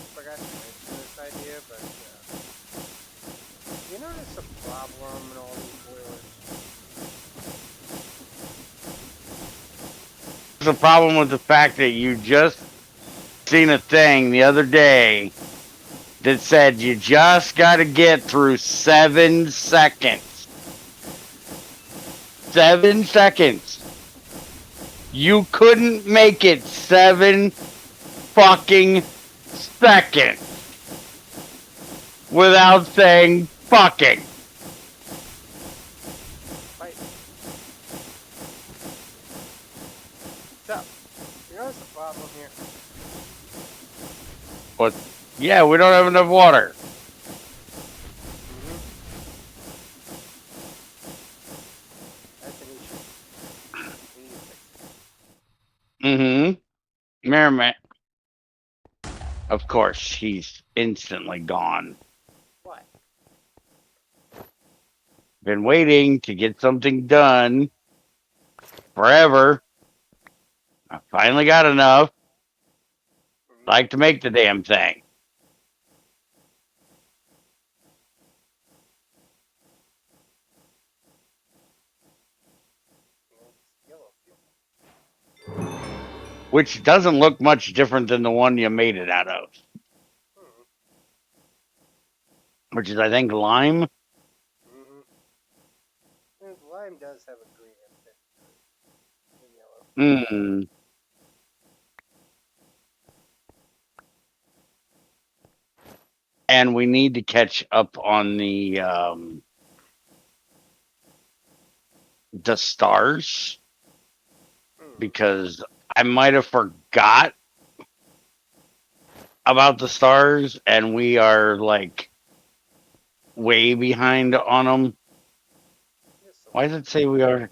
forgot to mention this idea, but you notice a problem in all these boilers? There's a problem with the fact that you just seen a thing the other day that said you just got to get through 7 seconds. 7 seconds. You couldn't make it 7 fucking seconds without saying fucking. Fight. So, you notice the problem here? But yeah, we don't have enough water. Mm-hmm. That's an issue. We need to fix it. Mm-hmm. Merrimack. Of course, he's instantly gone. Why? Been waiting to get something done forever. I finally got enough. Mm-hmm. Like to make the damn thing. It's yellow fuel. Which doesn't look much different than the one you made it out of. Mm-hmm. Which is, I think, lime. Mm-hmm. And lime does have a green tint than yellow. Hmm. And we need to catch up on the stars Mm-hmm. because I might have forgot about the stars and we are like way behind on them. Just a Why little. does it say we are?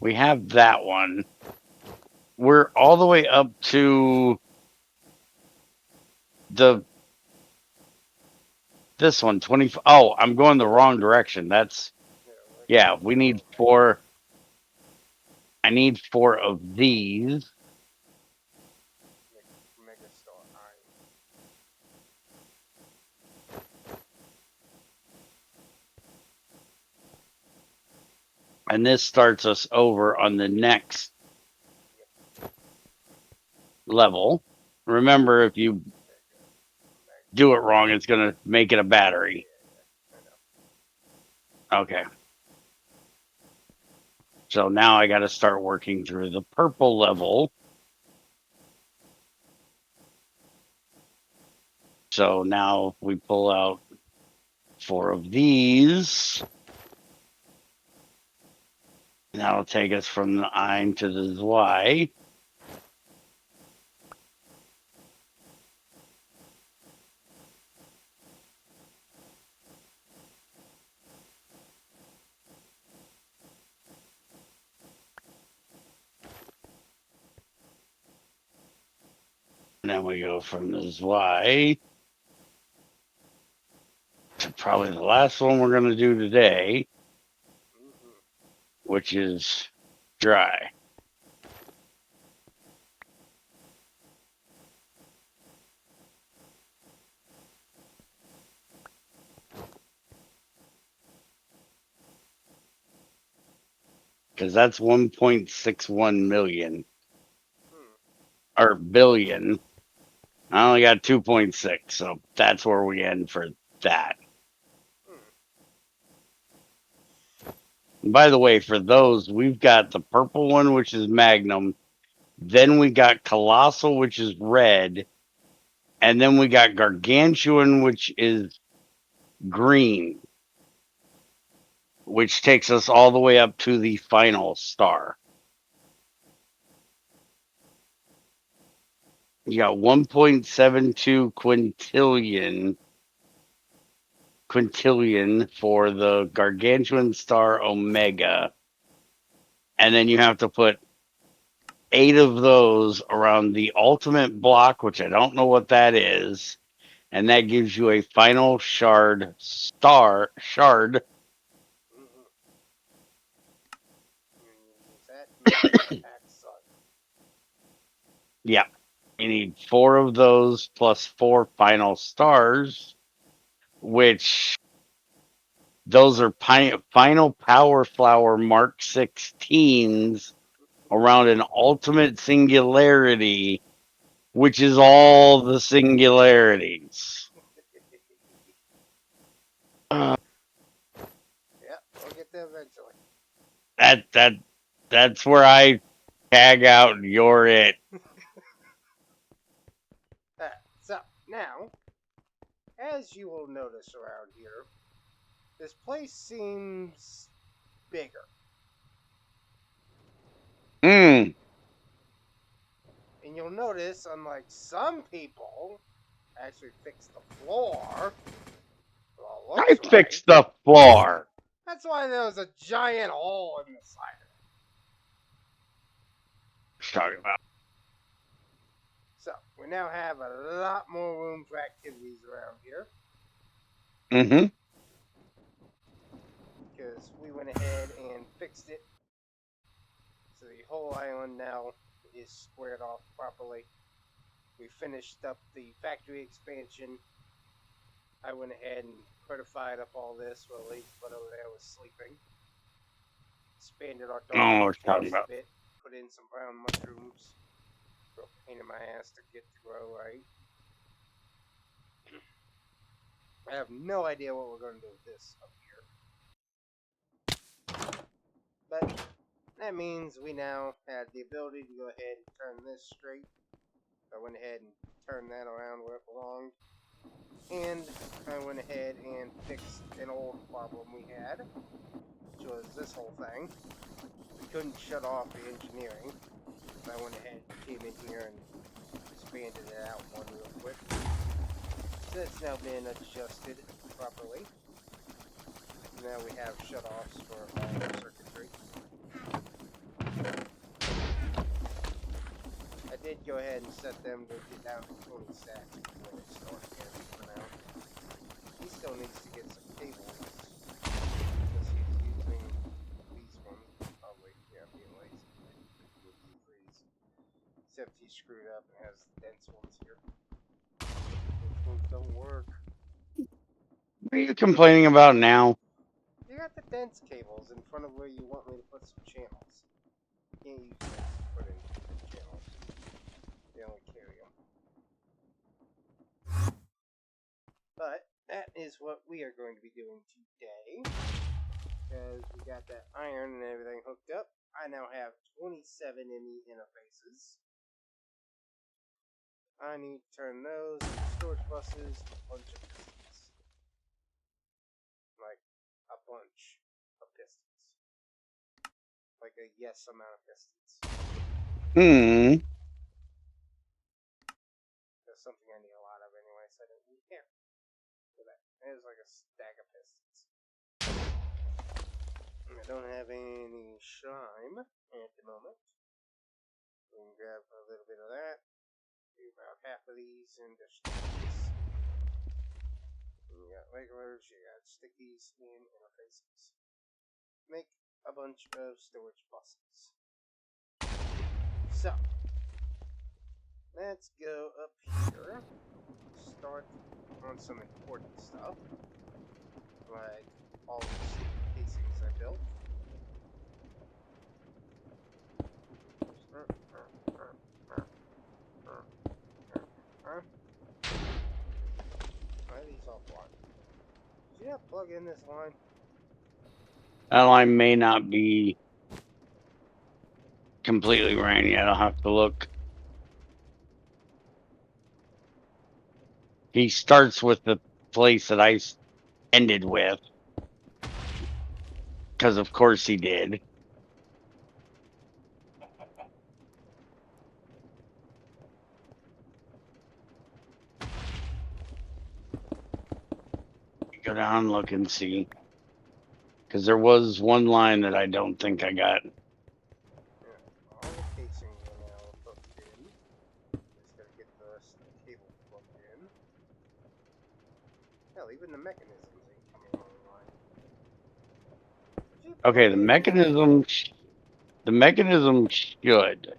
We have that one. We're all the way up to the this one 20. Oh, I'm going the wrong direction. That's Yeah, we're yeah. going We the need wrong way. four. I need four of these. Megastar iron. And this starts us over on the next Yep. level. Remember, if you There you go. do it wrong, it's going to make it a battery. Yeah, yeah. I know. Okay. So now I got to start working through the purple level. So now we pull out four of these. That'll take us from the Ein to the Zwei. And then we go from the Zwei to probably the last one we're going to do today, Mm-hmm. which is dry. Because that's 1.61 million Hmm. or billion. I only got 2.6, so that's where we end for that. Hmm. And by the way, for those, we've got the purple one, which is Magnum. Then we got Colossal, which is red. And then we got Gargantuan, which is green, which takes us all the way up to the final star. You got 1.72 quintillion for the Gargantuan star Omega. And then you have to put 8 of those around the ultimate block, which I don't know what that is. And that gives you a final shard. Mm-hmm. And you use that to make the axe sun. Yeah. You need 4 of those plus 4 final stars, which those are final power flower Mark 16s around an ultimate singularity, which is all the singularities. Uh, Yeah, we'll get there eventually. that's where I tag out. You're it. So, now, as you will notice around here, this place seems bigger. Hmm. And you'll notice, unlike some people actually fix the floor, well, it I looks like, fixed the floor. that's why there was a giant hole in the side of it. Talking about. So, we now have a lot more room for activities around here. Mm-hmm. Because we went ahead and fixed it. So the whole island now is squared off properly. We finished up the factory expansion. I went ahead and fortified up all this while the lazy butt over there was sleeping. Expanded our I don't know garden what you're talking just a about. bit. Put in some brown mushrooms. Real pain in my ass to get to grow right. I have no idea what we're going to do with this up here. But that means we now have the ability to go ahead and turn this straight. I went ahead and turned that around where it belonged. And I went ahead and fixed an old problem we had, which was this whole thing. We couldn't shut off the engineering. So I went ahead and came in here and expanded it out one real quick. So it's now been adjusted properly. Now we have shut-offs for all the circuitry. I did go ahead and set them to get down to 20 sats before they start again for now. He still needs to get some cables because he's using these ones. Probably, yeah, being lazy with these. Except he's screwed up and has dense ones here. Those ones don't work. What are you complaining about now? You got the dense cables in front of where you want me to put some channels. You can't use this to put in channels. They only carry them. But that is what we are going to be doing today. Because we got that iron and everything hooked up. I now have 27 ME interfaces. I need to turn those into storage buses, a bunch of pistons. Like, a bunch of pistons. Like a yes amount of pistons. Hmm. That's something I need a lot of anyway, so I don't need here. So that is like a stack of pistons. I don't have any slime at the moment. We can grab a little bit of that. Do about half of these and just stickies. You got regulars, you got stickies and interfaces. Make a bunch of storage buses. So, let's go up here. Start on some important stuff. Like all these casings I built. Why are these all blocked? Did you not plug in this line? That line may not be completely ran yet. I'll have to look. He starts with the place that I ended with. Because of course he did. Go down and look and see. Because there was one line that I don't think I got. Yeah, all the casings are now hooked in. Just gotta get the rest of the cable plugged in. Hell, even the mechanisms ain't coming online. Did you Okay, plug in that? the mechanism should.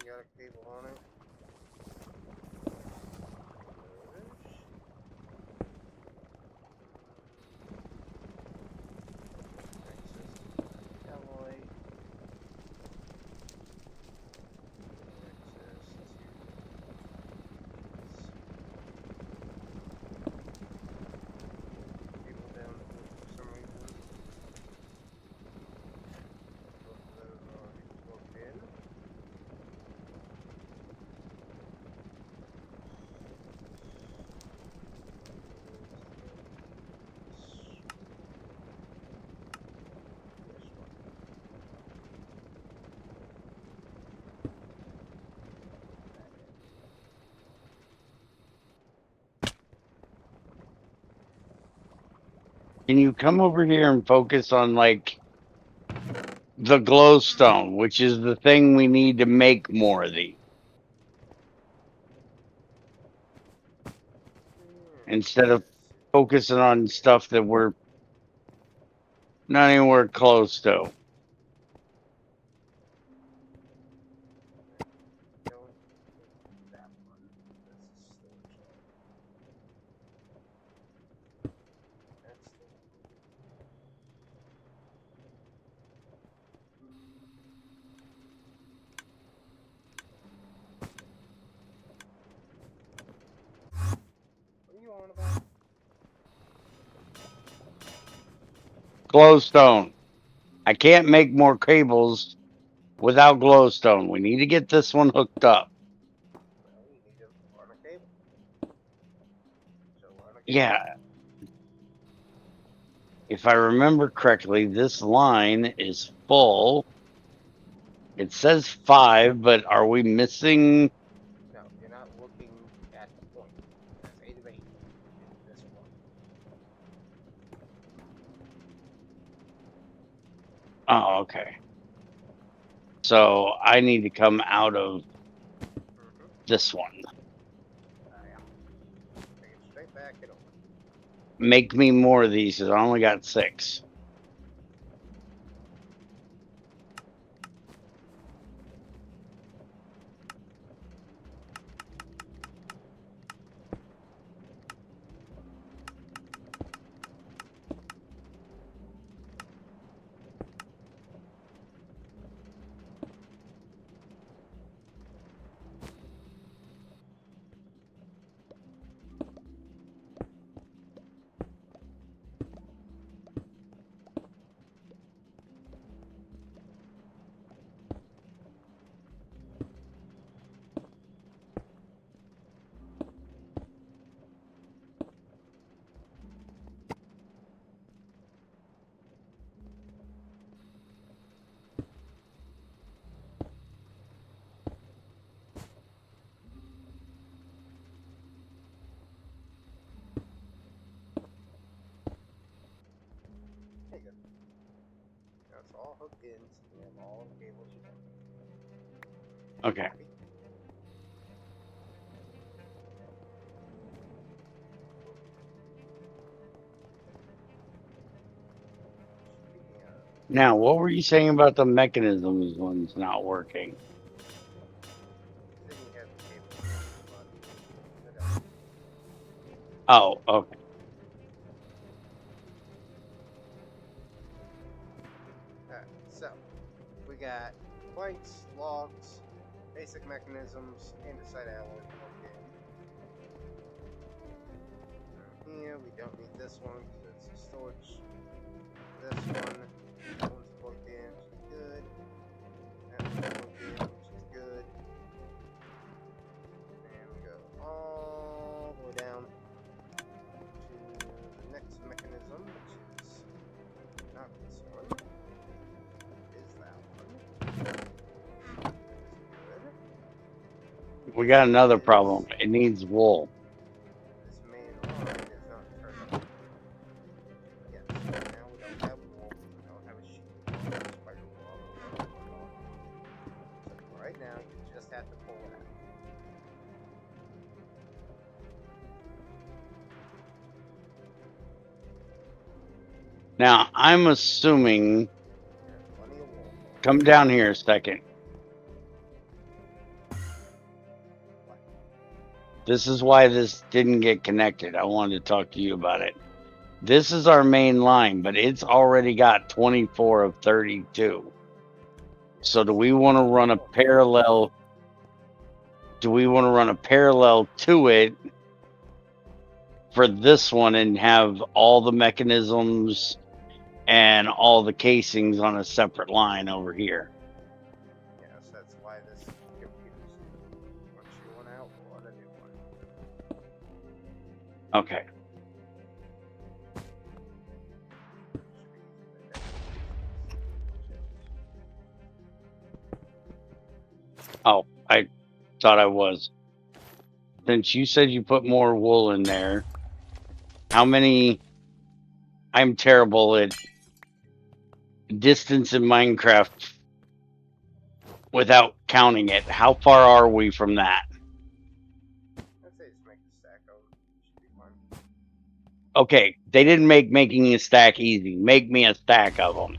got a cable on it. Alloy. Cable down for some reason. Both of those are already plugged in. Can you come over here and focus on like the glowstone, which is the thing we need to make more of these, instead of focusing on stuff that we're not anywhere close to. Don't that one. That's the storage hall. That's the one. What are you on about? Glowstone. I can't make more cables without glowstone. We need to get this one hooked up. Well, you need to run a cable. So run a cable. Yeah, if I remember correctly, this line is full. It says 5, but are we missing? No, you're not looking at the point. That's 8 of 8. This one. Oh, okay. So I need to come out of this one. Yeah. Take it straight back and over. Make me more of these because I only got 6. There you go. That's all hooked in. So you have all the cables you want. Okay. Copy. Speaking of, Now, what were you saying about the mechanisms one's not working? then you have the cable button. But, Oh, okay. Alright, so we got planks, logs, basic mechanisms, andesite alloy plugged in. Here we don't need this one because it's a storage. This one, that one's plugged in, which is good. That one's plugged in, which is good. And we go all the way down to the next mechanism, which is not this one. It is that one. Good. We got another Is problem. It needs wool. this main line is not turned on. Yes, now we don't have wool, we don't have a sheep, we don't have a spider wall, we don't have a log. So right now you just have to pull it out. Now, I'm assuming. You have plenty of wool. Come down here a second. This is why this didn't get connected. I wanted to talk to you about it. This is our main line, but it's already got 24 of 32. So do we want to run a parallel? Do we want to run a parallel to it for this one and have all the mechanisms and all the casings on a separate line over here? Yes, that's why this confused. Once you want out, we'll add a new one. Okay. Oh, I thought I was. Since you said you put more wool in there, how many? I'm terrible at distance in Minecraft without counting it. How far are we from that? I'd say just make a stack of them. Should be fine. Okay, they didn't make making a stack easy. Make me a stack of them.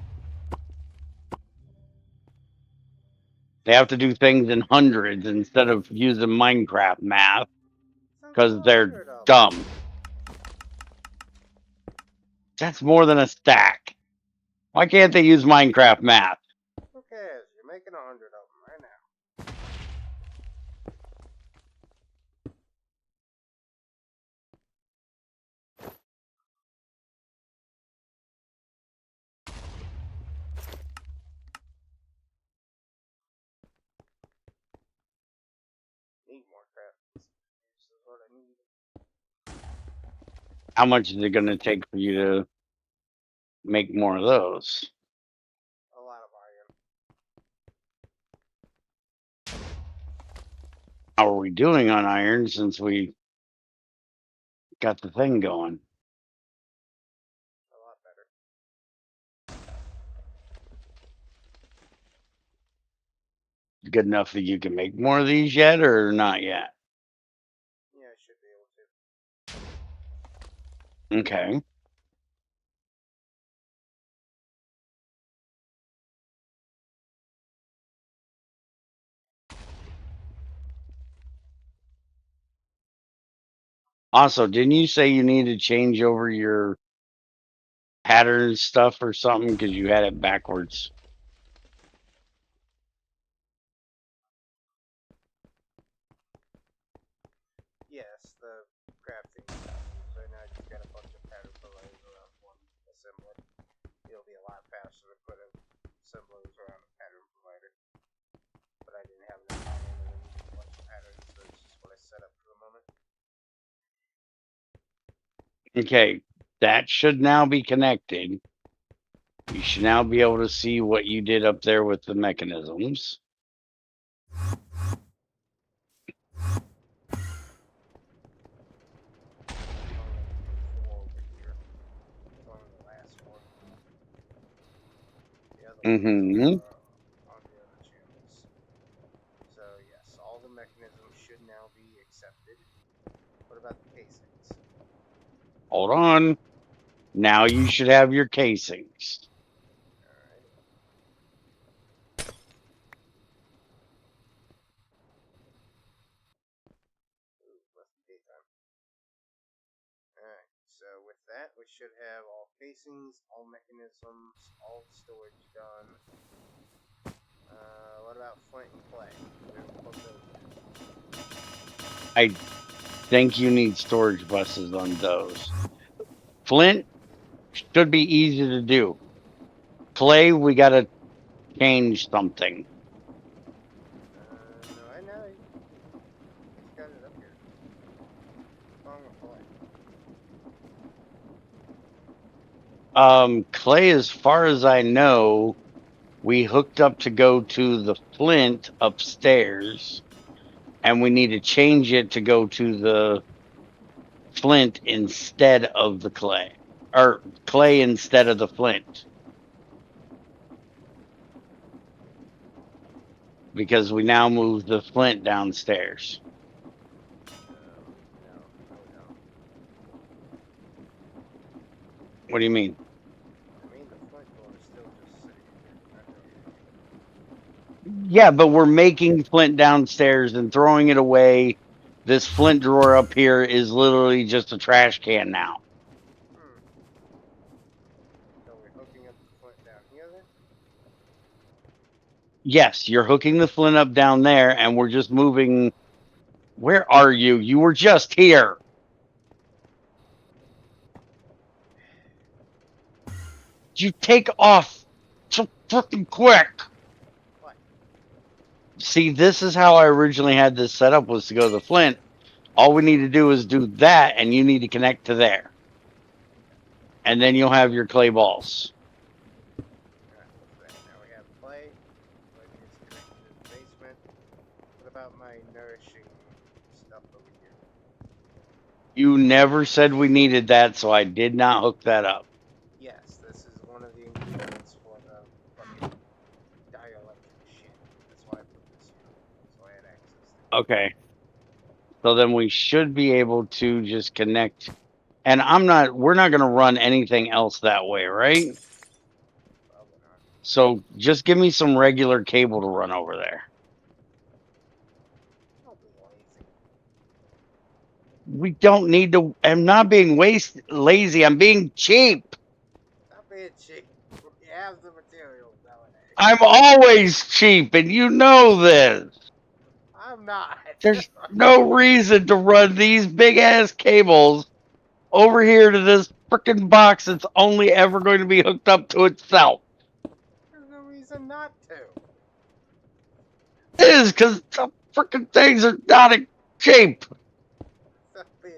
They have to do things in hundreds instead of using Minecraft math So do because they're 100 of them. dumb. That's more than a stack. Why can't they use Minecraft math? Who cares? You're making 100 of them right now. Need more crap. This is what I need. How much is it going to take for you to make more of those? A lot of iron. How are we doing on iron since we got the thing going? A lot better. Good enough that you can make more of these yet or not yet? Yeah, I should be able to. Okay. Also, didn't you say you need to change over your pattern stuff or something because you had it backwards? Yes, the crafting. So now I just got a bunch of pattern fillers around one assembly. It'll be a lot faster to put assemblers around a pattern provider. But I didn't have enough iron and I needed a bunch of patterns, so it's just what I set up for the moment. Okay, that should now be connected. You should now be able to see what you did up there with the mechanisms. Four over here. It's only the last one. The other Mm-hmm. ones are on the other channels. So yes, all the mechanisms should now be accepted. What about the casings? Hold on. Now you should have your casings. Alright. Ooh, left the daytime. Alright, so with that, we should have all casings, all mechanisms, all the storage done. What about flint and clay? We haven't plugged those in. I think you need storage buses on those. Flint should be easy to do. Clay, we got to change something. No, I know. He's got it up here. What's wrong with clay? Clay, as far as I know, we hooked up to go to the flint upstairs, and we need to change it to go to the flint instead of the clay, or clay instead of the flint, because we now move the flint downstairs. No, we don't. What do you mean? I mean, the flint door is still just sitting here. Not doing anything. Yeah, but we're making flint downstairs and throwing it away This flint drawer up here is literally just a trash can now. Hmm. So we're hooking up the flint down here then? Yes, you're hooking the flint up down there, and we're just moving. Where are you? You were just here. You take off so fucking quick. What? See, this is how I originally had this set up, was to go to the flint. All we need to do is do that, and you need to connect to there. And then you'll have your clay balls. Alright, so now we have clay. Clay is connected to the basement. What about my nourishing stuff over here? You never said we needed that, so I did not hook that up. Yes, this is one of the ingredients for the fucking dielectric shit. That's why I put this here. So I had access to it. Okay. So then we should be able to just connect. And we're not going to run anything else that way, right? Probably not. So just give me some regular cable to run over there. Don't be lazy. We don't need to. I'm not being lazy. I'm being cheap. Stop being cheap. We have the materials nowadays. I'm always cheap, and you know this. I'm not. There's no reason to run these big ass cables over here to this freaking box that's only ever going to be hooked up to itself. There's no reason not to. It is because the freaking things are not in shape. Stop being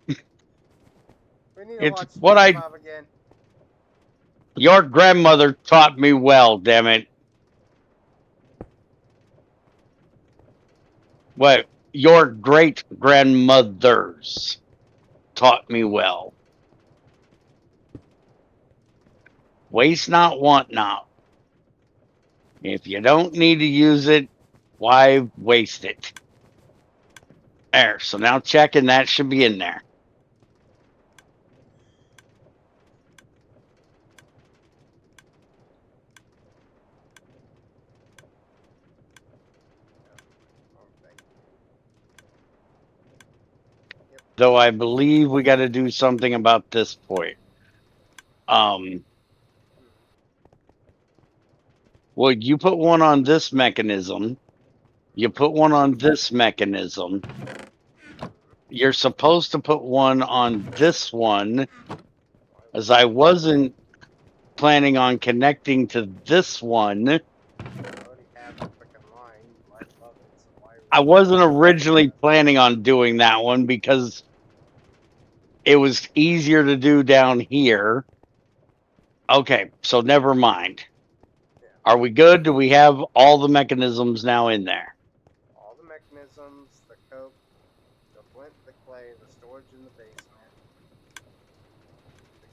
cheap. We need to It's watch what SpongeBob again. your grandmother taught me well, damn it. What your great grandmothers taught me well. Waste not, want not. If you don't need to use it, why waste it? There, so now checking that should be in there. Though I believe we got to do something about this point. Well, you put one on this mechanism. You put one on this mechanism. You're supposed to put one on this one, as I wasn't planning on connecting to this one. I already have the freaking line right above it, so why I wasn't originally planning on doing that one because it was easier to do down here. Okay, so never mind. Yeah. Are we good? Do we have all the mechanisms now in there? All the mechanisms, the coke, the flint, the clay, the storage in the basement,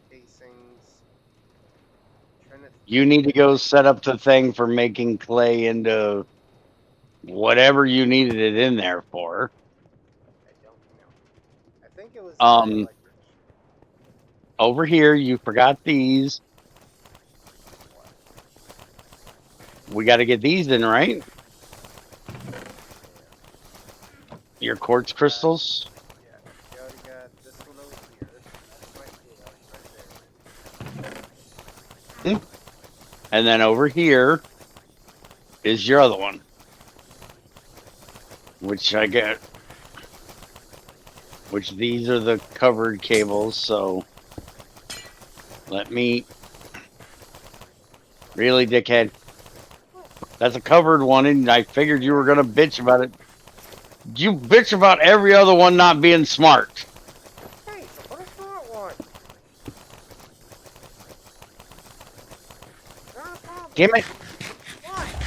the casings. You need to go set up the thing for making clay into whatever you needed it in there for. I don't know. I think it was Um, dielectric. over here, you forgot these. What? We got to get these in, right? Yeah. Your quartz crystals. Yeah. You already got this one over here. That's my quartz right there. And then over here is your other one, which I get. Which these are the covered cables, so let me. Really, dickhead? That's a covered one, and I figured you were gonna bitch about it. You bitch about every other one not being smart. Hey, so put a smart one. Not a problem. Damn it!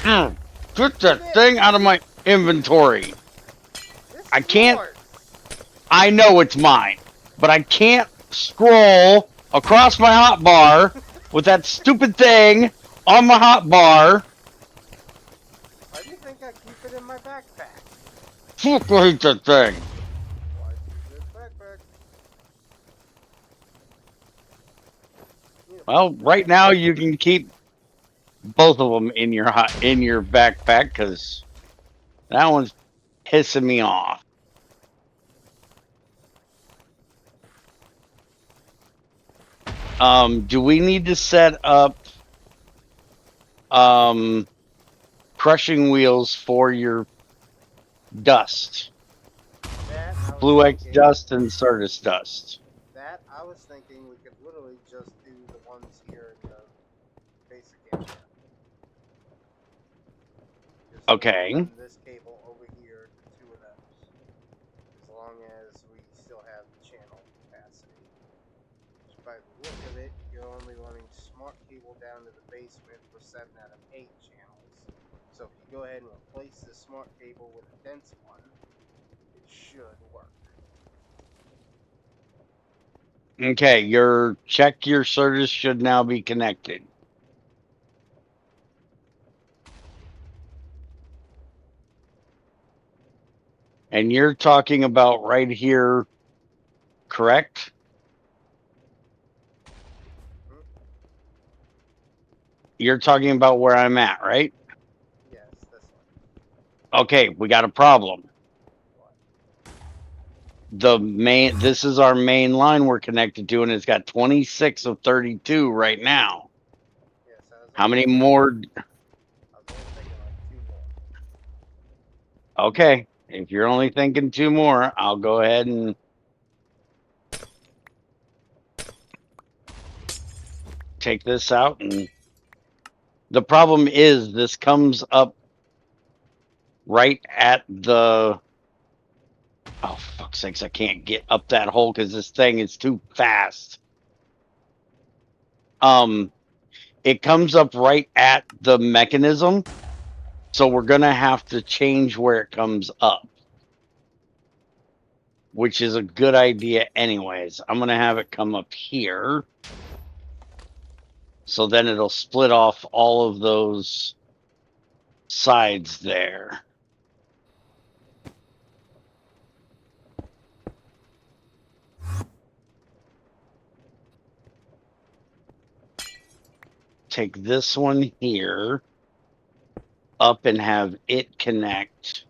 What? Get that thing out of my inventory. This I is can't. yours. I know it's mine, but I can't scroll across my hotbar with that stupid thing on my hotbar. Why do you think I keep it in my backpack? Fuck, I hate that thing. Why keep it backpack? Well, right now you can keep both of them in your backpack because that one's pissing me off. Do we need to set up crushing wheels for your dust? That I was Blue X thinking. dust and Certus dust. That I was thinking we could literally just do the ones here in the basic area. Just literally Okay. run this cable over here to two of those. As long as we still have the channel capacity. Which by the look of it, you're only running smart cable down to the basement for 7 out of 8 channels. So if you go ahead and replace the smart cable with a dense one, it should work. Okay, your Certus should now be connected. And you're talking about right here, correct? Hmm? You're talking about where I'm at, right? Yes, this one. Okay, we got a problem. What? This is our main line we're connected to, and it's got 26 of 32 right now. Yes, How many more? I was only thinking like 2 more. Okay, if you're only thinking 2 more, I'll go ahead and take this out. And the problem is this comes up right at the, oh fuck's sakes, I can't get up that hole because this thing is too fast. It comes up right at the mechanism, so we're gonna have to change where it comes up, which is a good idea anyways. I'm gonna have it come up here, so then it'll split off all of those sides there. Take this one here up and have it connect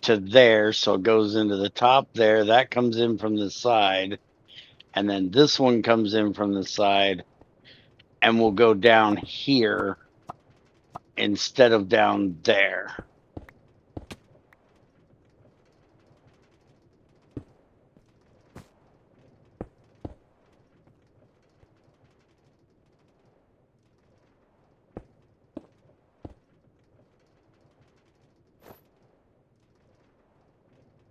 to there, so it goes into the top there. That comes in from the side, and then this one comes in from the side, and we'll go down here instead of down there.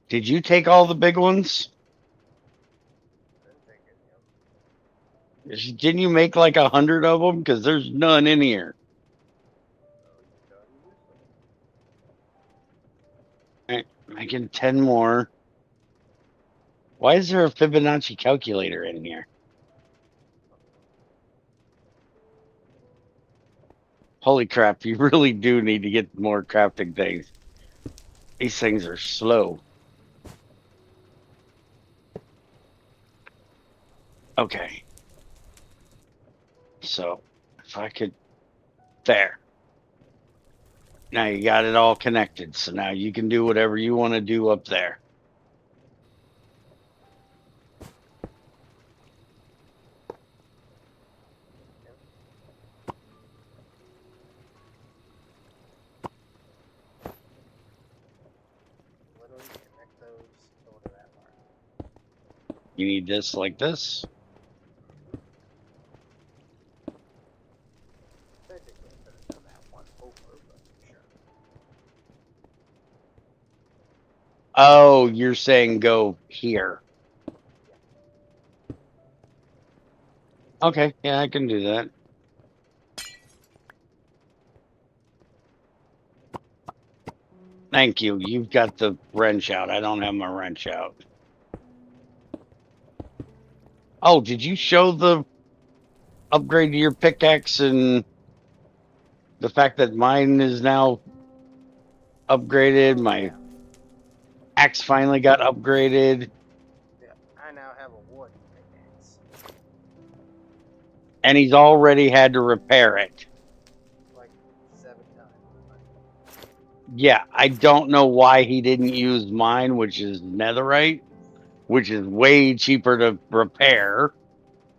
Did you take all the big ones? I didn't take any of them. Didn't you make like 100 of them? Because there's none in here. So you done used them. Right, making 10 more. Why is there a Fibonacci calculator in here? Holy crap, you really do need to get more crafting things. These things are slow. Okay. So, if I could. There. Now you got it all connected. So now you can do whatever you want to do up there. Literally connect those over to that line. You need this like this. Technically, I could have done that one over, but sure. Oh, you're saying go here. Okay, yeah, I can do that. Thank you. You've got the wrench out. I don't have my wrench out. Oh, did you show the upgrade to your pickaxe and the fact that mine is now upgraded? Oh My yeah, axe finally got upgraded, yeah. I now have a wood pickaxe, and he's already had to repair it. like 7 times. Yeah, I don't know why he didn't use mine, which is netherite, which is way cheaper to repair.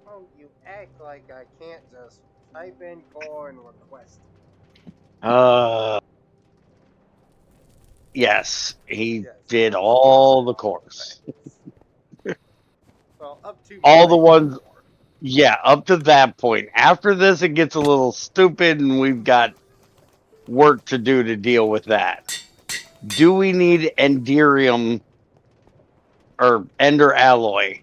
Oh, you act like I can't just type in core and request it. Uh, yes, he Yes, did of course I all the know how cores, that is. Well, up to all the playing ones. core. Yeah, up to that point. After this, it gets a little stupid, and we've got work to do to deal with that. Do we need Enderium or Ender Alloy?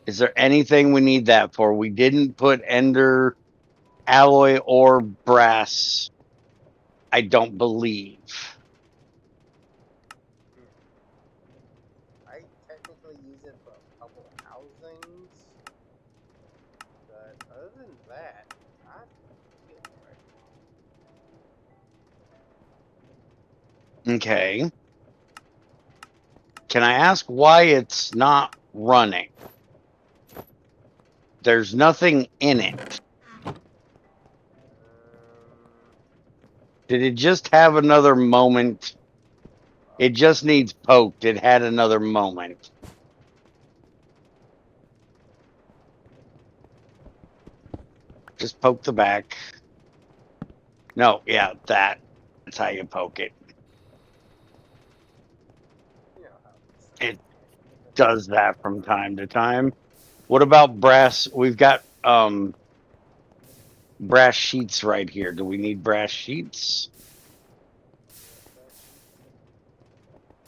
Is there anything we need that for? We didn't put Ender Alloy or Brass, I don't believe. Hmm. I technically use it for a couple housings, but other than that, not really right Okay. Can I ask why it's not running? There's nothing in it. now. Did it just have another moment? It just needs poked. It had another moment. Just poke the back. No, yeah, that. That's how you poke it. You know how these things It can be depending does on the that from owner. time to time. What about brass? We've got brass sheets right here. Do we need brass sheets? Yeah, brass sheets.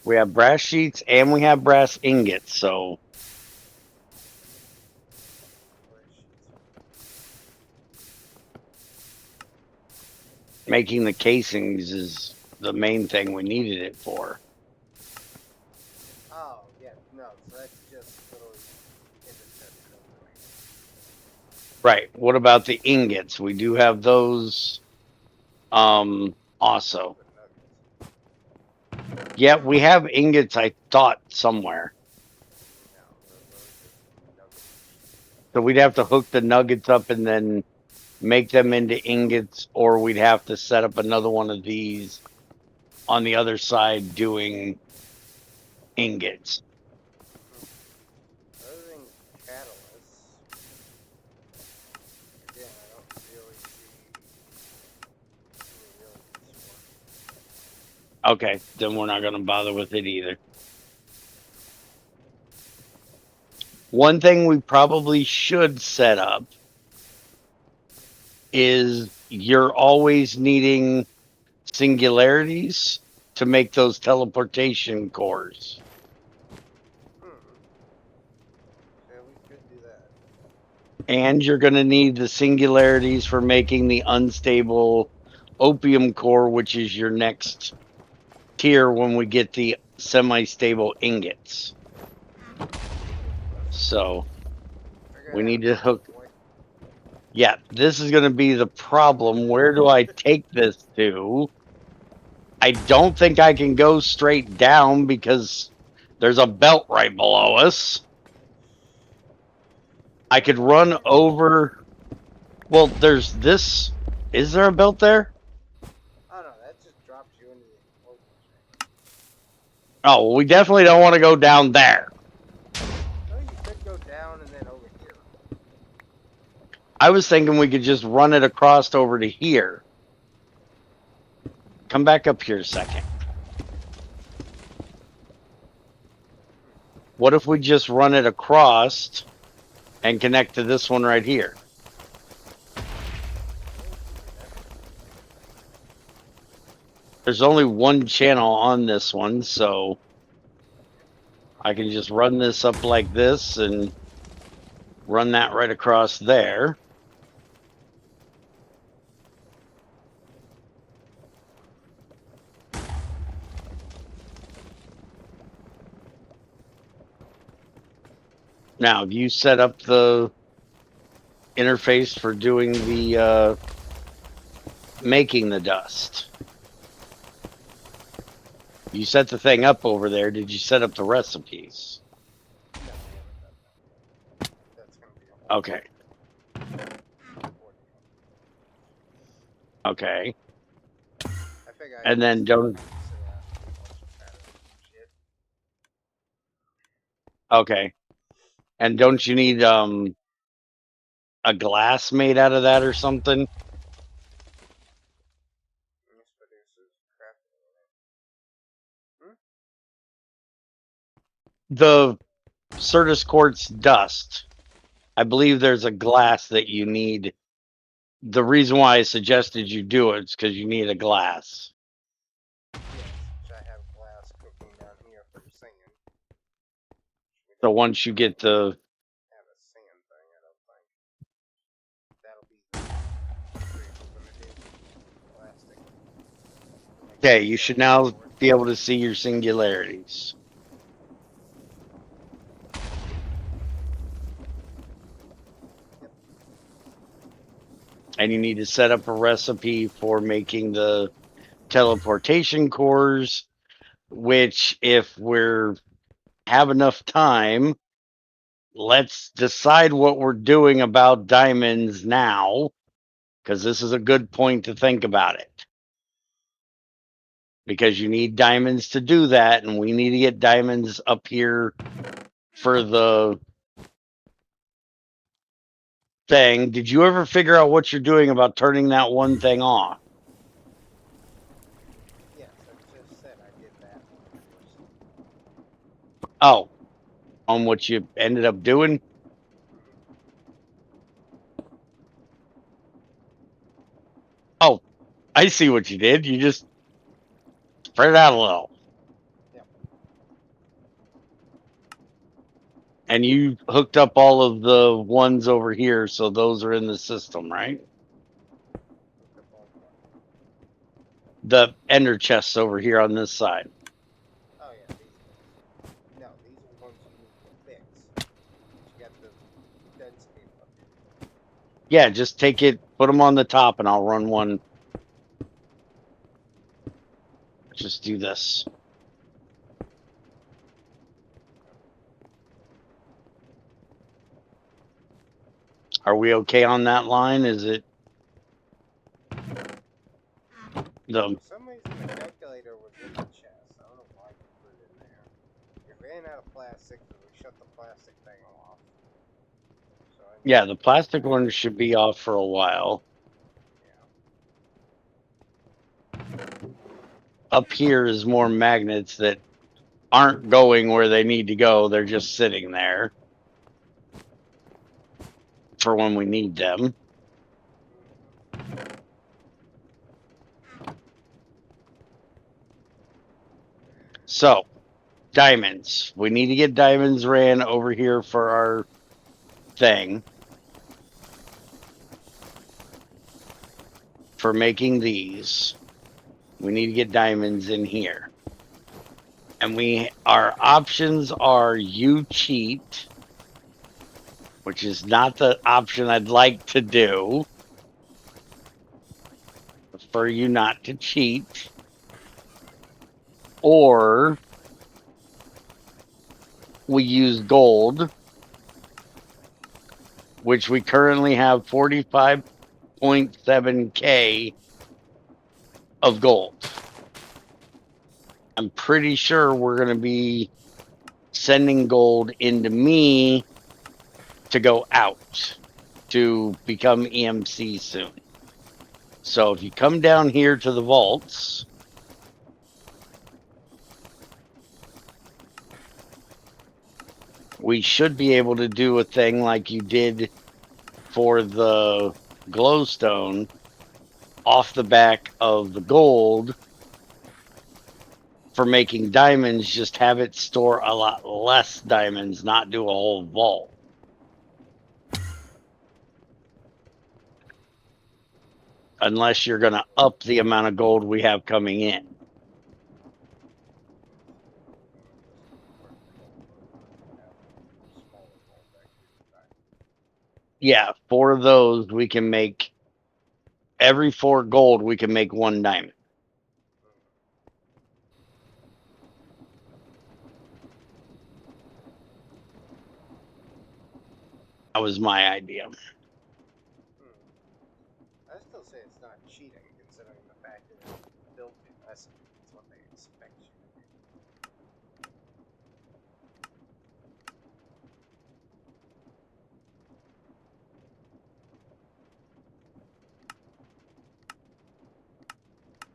We have brass sheets and we have brass ingots. So Brass sheets. making the casings is the main thing we needed it for. Oh, yeah, no, so that's just literally independent of the remaining. Right. What about the ingots? We do have those also. The nuggets. Yeah, we have ingots, I thought, somewhere. No, those are just nugget sheets. So we'd have to hook the nuggets up and then make them into ingots, or we'd have to set up another one of these on the other side doing ingots. Other than catalysts, again, I don't really see any real use for it. Okay, then we're not going to bother with it either. One thing we probably should set up is you're always needing singularities to make those teleportation cores. Hmm. Yeah, we could do that. And you're going to need the singularities for making the unstable opium core, which is your next tier when we get the semi stable ingots. So Figure we it need out, to Golden hook. Boy. Yeah, this is going to be the problem. Where do I take this to? I don't think I can go straight down because there's a belt right below us. I could Well, run over. Well, there's this. Is there a belt there? oh no, that just drops you into the explosion chamber. Oh, we definitely don't want to go down there. No, you could go down and then over here. I was thinking we could just run it across over to here. Come back up here a second. What if we just run it across and connect to this one right here? Yeah, you could do that. There's only one channel on this one, so I can just run this up like this and run that right across there. Now, have you set up the interface for doing the making the dust? You set the thing up over there. Did you set up the recipes? No, we haven't done that yet. That's going to be a whole Okay. ordeal. Okay. And then don't. Okay. And don't you need a glass made out of that or something? This produces crafting. The Certus quartz dust. I believe there's a glass that you need. The reason why I suggested you do it is because you need a glass. Yes, which I have glass cooking down here for the sand. So once you get the Have a sand thing, I don't think. That'll be the trade we're gonna do. Plastic. okay, you should now be able to see your singularities. Yep. And you need to set up a recipe for making the teleportation cores, which if we're have enough time, let's decide what we're doing about diamonds now, because this is a good point to think about it. Because you need diamonds to do that, and we need to get diamonds up here for the thing. Did you ever figure out what you're doing about turning that one thing off? Yes, I just said I did that one first. Oh, on what you ended up doing? Oh, I see what you did. You just spread it out a little. Yep. And you hooked up all of the ones over here, so those are in the system, right? Look up all the The ender chests over here on this side. Oh yeah, these ones. No, these are the ones you need to fix. You got the density up here. Yeah, just take it, put them on the top, and I'll run one. Just do this. Are we okay on that line? Is it the For some reason, the calculator was in the chest. I don't know why you put it in there. We ran out of plastic, so we shut the plastic thing off. So I need yeah, to the put plastic that. one should be off for a while. Yeah. Up here is more magnets that aren't going where they need to go. They're just sitting there for when we need them. So, diamonds. We need to get diamonds ran over here for our thing for making these. We need to get diamonds in here. And our options are you cheat, which is not the option I'd like to do. Prefer you not to cheat. Or we use gold, which we currently have 45.7K of gold. I'm pretty sure we're going to be sending gold into me to go out to become EMC soon. So if you come down here to the vaults, we should be able to do a thing like you did for the glowstone off the back of the gold for making diamonds. Just have it store a lot less diamonds, not do a whole vault. Unless you're going to up the amount of gold we have coming in. Yeah, 4 of those we can make. Every 4 gold we can make 1 diamond. That was my idea. I still say it's not cheating, considering the fact that it's built in That's what they expect you to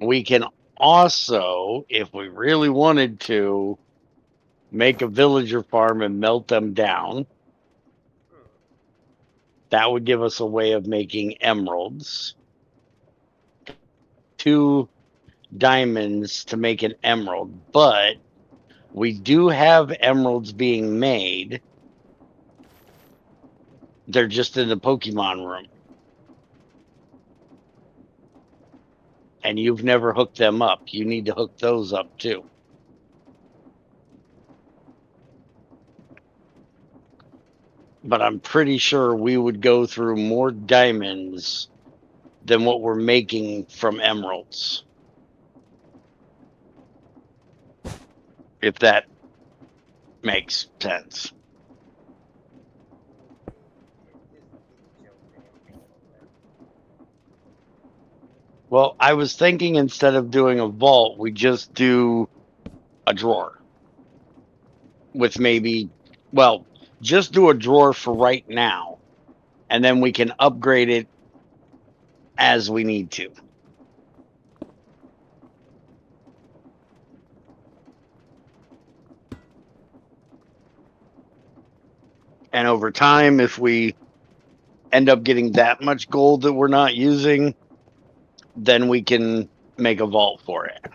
do. We can also, if we really wanted to, make a villager farm and melt them down. Hmm. That would give us a way of making emeralds. 2 diamonds to make an emerald, but we do have emeralds being made. They're just in the Pokemon room. And you've never hooked them up. You need to hook those up too. But I'm pretty sure we would go through more diamonds than what we're making from emeralds. If that makes sense. Yeah, just get your damn hand on that. Well, I was thinking instead of doing a vault, we just do a drawer with maybe, well, just do a drawer for right now, and then we can upgrade it as we need to. And over time, if we end up getting that much gold that we're not using, then we can make a vault for it.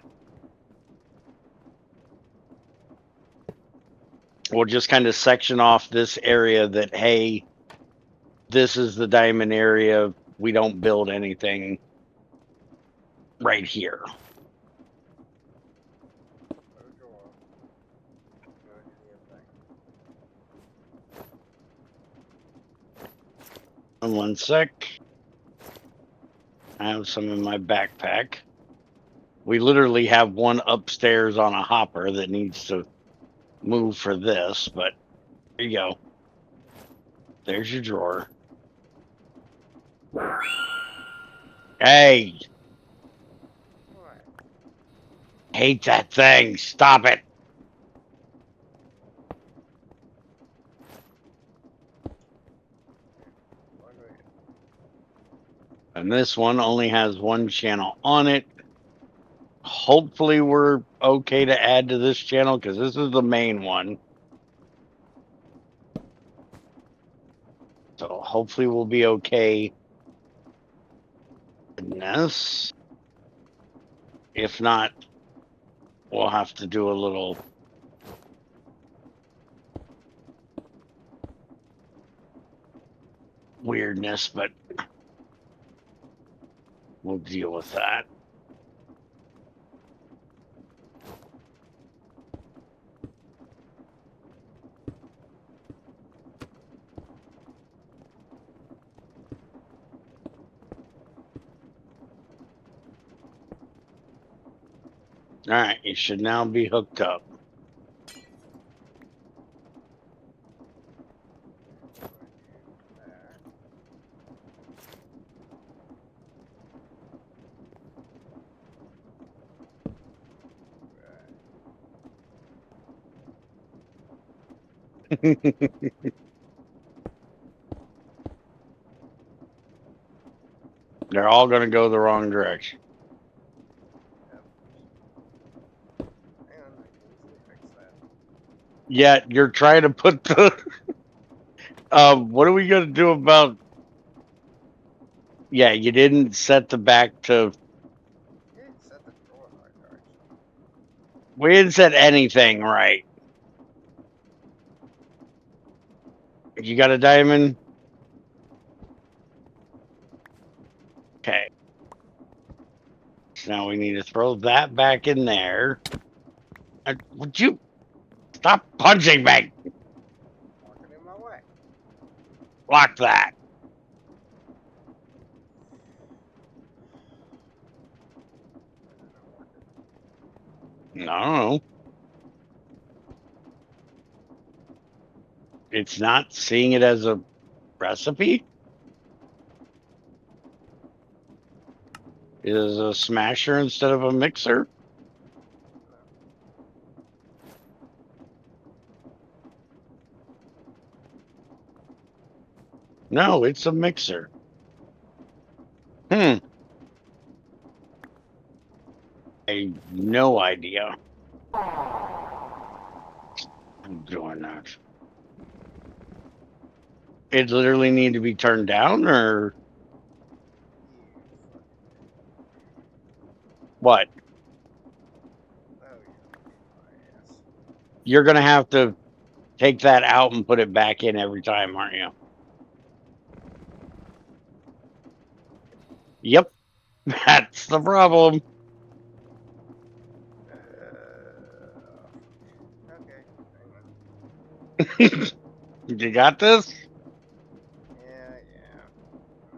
We'll just kind of section off this area that, hey, this is the diamond area. We don't build anything right here. Put a drawer. You want to do your thing. And 1 sec. I have some in my backpack. We literally have one upstairs on a hopper that needs to move for this, but there you go. There's your drawer. Hey, What? hate that thing. Stop it. Plug it in. And this one only has one channel on it. Hopefully, we're okay to add to this channel because this is the main one. So hopefully, we'll be okay in this. If not, we'll have to do a little weirdness, but we'll deal with that. All right, you should now be hooked up. I'm going to do that. They're all going to go the wrong direction. Yep. Hang on, I can easily fix that. Yet you're trying to put the. What are we going to do about? Yeah, you didn't set the back to. You didn't set the drawer in the right direction. We didn't set anything right. You got a diamond? Okay. So now we need to throw that back in there. Would you stop punching me? Walking in my way. Lock that. Why is it not working? No, it's not seeing it as a recipe. It is a smasher instead of a mixer. No, it's a mixer. I no idea. I'm doing that. It literally need to be turned down, or You fucking. what? Oh, you're kicking my ass. You're gonna have to take that out and put it back in every time, aren't you? Yep, that's the problem. Okay, hang on. You got this? Yeah, yeah. Hang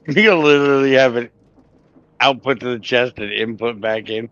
on. You literally have it output to the chest and input back in.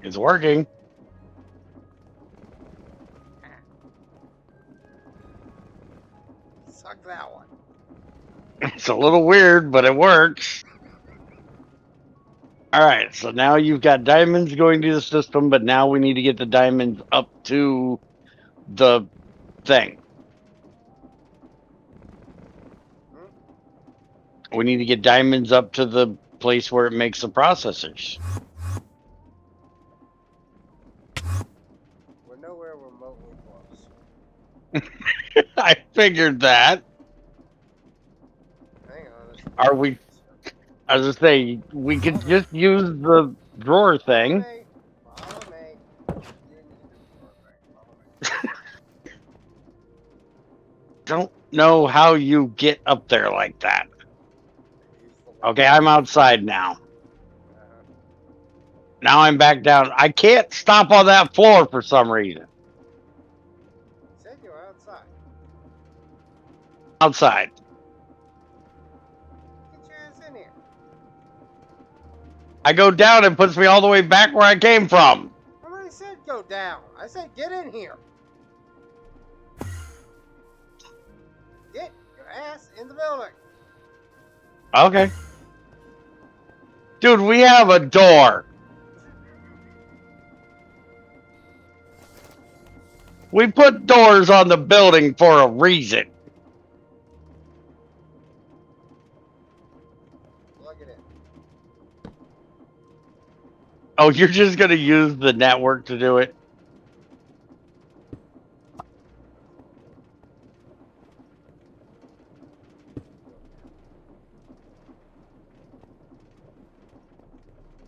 It's working. Suck that one. It's a little weird, but it works. All right, so now you've got diamonds going to the system, but now we need to get the diamonds up to the thing. Hmm? We need to get diamonds up to the place where it makes the processors. We're nowhere remotely close. I figured that. Hang on, let's Are reload we? this. As I say, we could just use the drawer Follow thing. me. Follow me. You need the door thing. Follow me. Don't know how you get up there like that. Use the Okay, ladder. I'm outside now. Uh-huh. Now I'm back down. I can't stop on that floor for some reason. Said you were outside. Outside. Get your ass in here. I go down and puts me all the way back where I came from. Nobody said go down. I said get in here. Get your ass in the building. Okay. Dude, we have a door. We put doors on the building for a reason. Plug it in. Oh, you're just going to use the network to do it?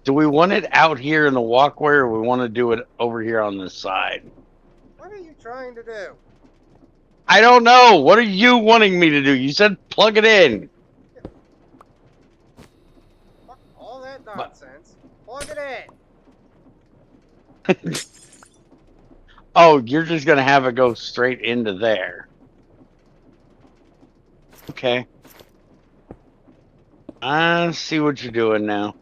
Do we want it out here in the walkway, or we want to do it over here on this side? What are you trying to do? I don't know. What are you wanting me to do? You said plug it in. Fuck all that But nonsense. Plug it in. oh, you're just going to have it go straight into there. Okay. I see what you're doing now.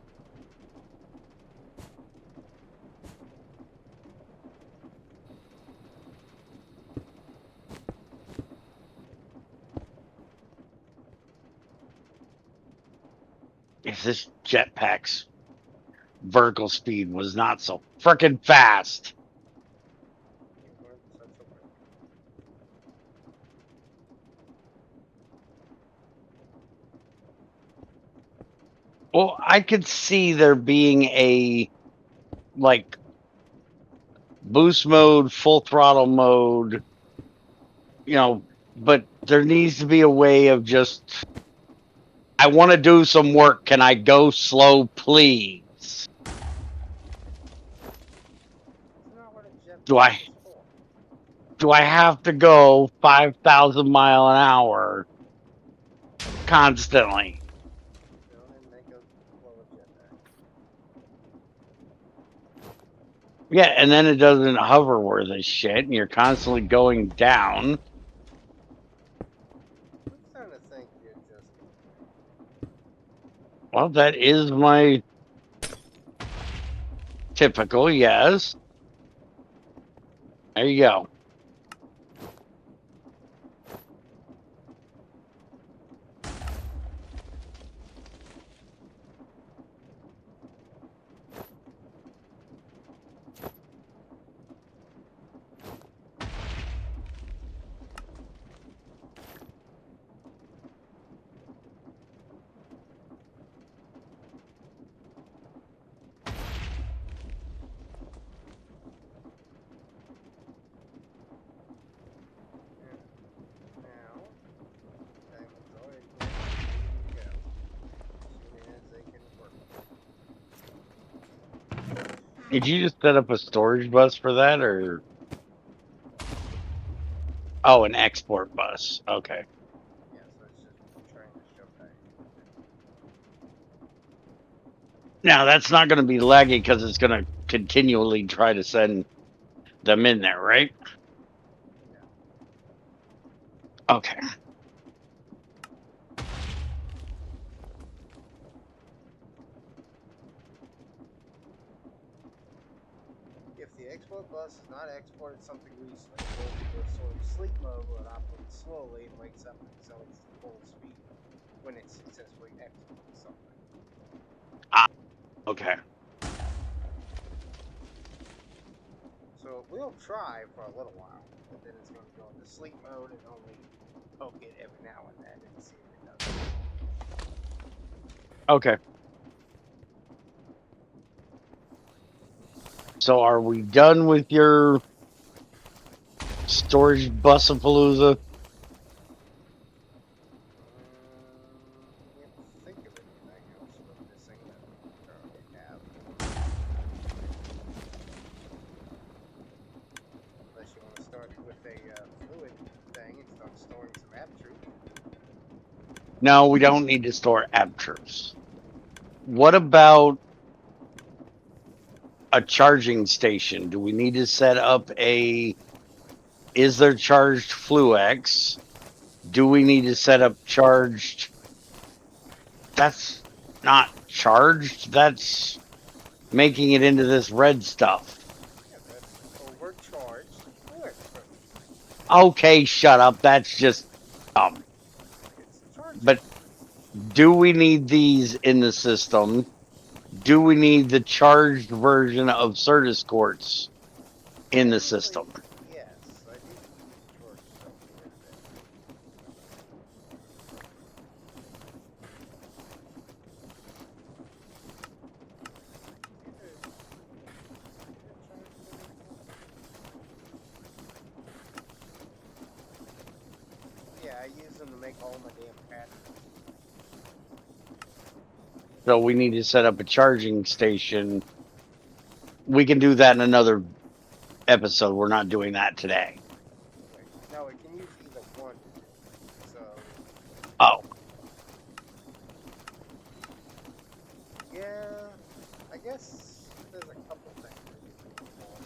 If this jetpack's vertical speed was not so frickin' fast. You weren't such a wimp. Well, I could see there being a like boost mode, full throttle mode, but there needs to be a way of just I want to do some work. Can I go slow, please? It's not what a Do jetpack I is for. do I have to go 5,000 mile an hour constantly? Go ahead and make a flow of jetpack. Yeah, and then it doesn't hover worth a shit, and you're constantly going down. I'm starting to think you're just Well, that is my typical, yes. There you go. now. Diamonds are again ready to go. As soon as they can work. Did you just set up a storage bus for that, or oh, an export bus? Okay. Yeah, so it's just trying to shove that in. Now that's not going to be laggy because it's going to continually try to send them in there, right? No. Okay. If the export bus has not exported something recently, it will go sort of sleep mode where it operates slowly and wakes up and accelerates to full speed when it successfully exports something. Ah, okay. So we'll try for a little while, but then it's going to go into sleep mode and only poke it every now and then and see if it does it. Okay. So are we done with your storage bus of Palooza? Can't think of anything else we're missing that we currently have. Unless you want to start with a fluid thing and start storing some abtrute. No, we don't need to store abtruse. What about a charging station? Do we need to set up a is there charged Fluex? Do we need to set up charged? That's not charged. That's making it into this red stuff. Yeah, that's overcharged fluid proof. Okay, shut up. That's just It's charging. but do we need these in the system? Do we need the charged version of Certus Quartz in the Generally, system? yes. I do use charged stuff quite a bit. Either charged or yeah, I use them to make all my damn patterns. So we need to set up a charging station. We can do that in another episode. We're not doing that today. Right. No, it can use either one to do it. So, Oh, yeah, I guess there's a couple things I use it for.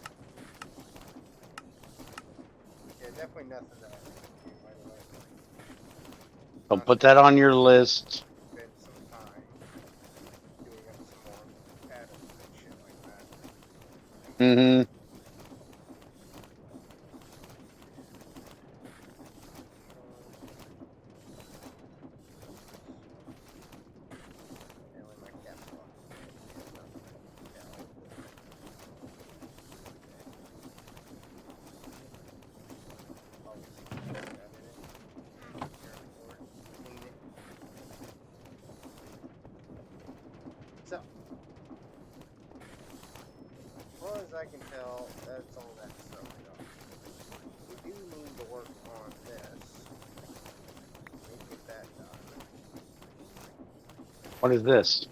Yeah, definitely nothing that I can do right away. so put that on your list. Spend some time doing up some more patterns and shit like that. Hmm. And when my caps lock is nothing I can tell. Policy got in it. Airport, clean it. So, as far as I can tell, that's all that stuff done. We do need to work on this. Let me get that done. What is this?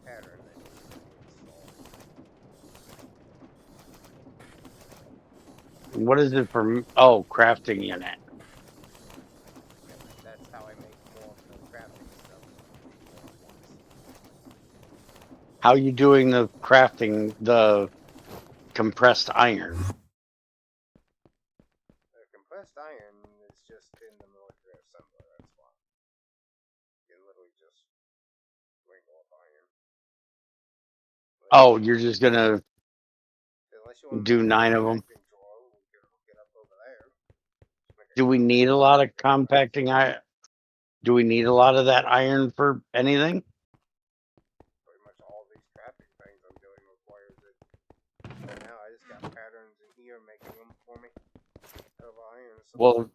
Pattern that needs to be installed. What is it for? Oh, crafting unit. Yep, that's how I make more of the crafting stuff. More at once. How you doing the crafting the compressed iron? The compressed iron is just in the military assembler. That's why. You can literally just wrangle up iron. Oh, you're just gonna Unless you want to make do a 9 of them. compacting drawer, we can hook it up over there. Just make a Do we need a compacting lot drawer of for the rest. compacting iron? Do we need a lot of that iron for anything? Pretty much all these crafting things I'm doing requires it. Right now, I just got patterns in here making them for me out of iron. So Well,